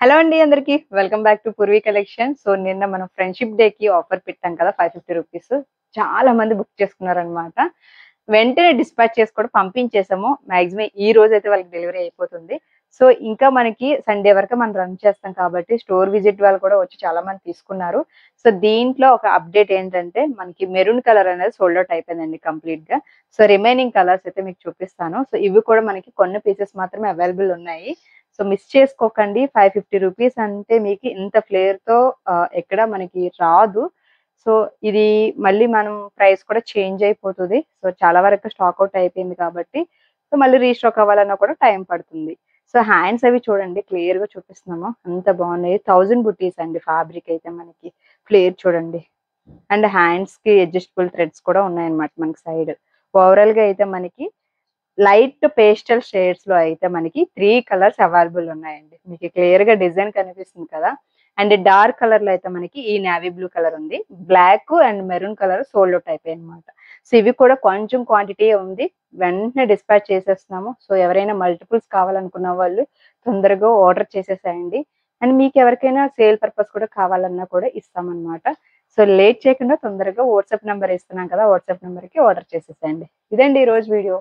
Hello అండి అందరికి welcome back to Purvi collection. So నిన్న మనం ఫ్రెండ్షిప్ డే కి ఆఫర్ పెట్టాం కదా 550 రూపీస్. చాలా మంది బుక్ చేసుకున్నారనమాట. వెంటనే డిస్పాచ్ చేసి కూడా పంపించేసాము. మాక్సిమం ఈ రోజు అయితే వాళ్ళకి డెలివరీ అయిపోతుంది. సో ఇంకా మనకి సండే వరకు మనం రన్ చేస్తాం కాబట్టి స్టోర్ విజిట్ వాళ్ళు కూడా వచ్చి చాలా మంది తీసుకున్నారు. సో దీంట్లో ఒక అప్డేట్ ఏంటంటే మనకి మెరూన్ కలర్ అనేది సోల్డ్ అవుట్ అయిపోయిందండి కంప్లీట్ గా. సో రిమైనింగ్ కలర్స్ అయితే మీకు చూపిస్తాను. సో ఇవి కూడా మనకి కొన్ని పీసెస్ మాత్రమే అవైలబుల్ ఉన్నాయి. సో మిస్ చేసుకోకండి. 550 రూపీస్ అంటే మీకు ఇంత ఫ్లేవర్‌తో ఎక్కడ మనకి రాదు. సో ఇది మళ్ళీ మనం ప్రైస్ కూడా చేంజ్ అయిపోతది. సో చాలా వరకు స్టాక్ ఔట్ అయిపోయింది కాబట్టి, సో మళ్ళీ రీస్టాక్ అవ్వాలన్నా కూడా టైం పడుతుంది. సో హ్యాండ్స్ అవి చూడండి క్లియర్‌గా చూపిస్తున్నాము. అంత బాగున్నాయి. 1000 బుటీస్ అండి ఫ్యాబ్రిక్ అయితే మనకి. ఫ్లేర్ చూడండి. అండ్ హ్యాండ్స్‌కి అడ్జస్టబుల్ థ్రెడ్స్ కూడా ఉన్నాయన్నమాట మనకి సైడ్. ఓవరాల్‌గా అయితే మనకి లైట్ పేస్టల్ షేడ్స్ లో అయితే మనకి 3 కలర్స్ అవైలబుల్ ఉన్నాయండి. మీకు క్లియర్ గా డిజైన్ కనిపిస్తుంది కదా. అండ్ డార్క్ కలర్ లో అయితే మనకి ఈ నేవీ బ్లూ కలర్ ఉంది. Black and maroon colour sold out అయిపోయాయి అనమాట. సో ఇవి కూడా కొంచెం క్వాంటిటీ ఉంది. వెంటనే డిస్పాచ్ చేసేస్తున్నాము. సో ఎవరైనా మల్టిపుల్స్ కావాలనుకున్న వాళ్ళు తొందరగా ఆర్డర్ చేసేసేయండి. అండ్ మీకు ఎవరికైనా సేల్ పర్పస్ కూడా కావాలన్నా కూడా ఇస్తామన్నమాట. సో లేట్ చేయకుండా తొందరగా వాట్సాప్ నెంబర్ ఇస్తున్నాం కదా, వాట్సాప్ నెంబర్ కి ఆర్డర్ చేసేసేయండి. ఇదండి ఈ రోజు వీడియో.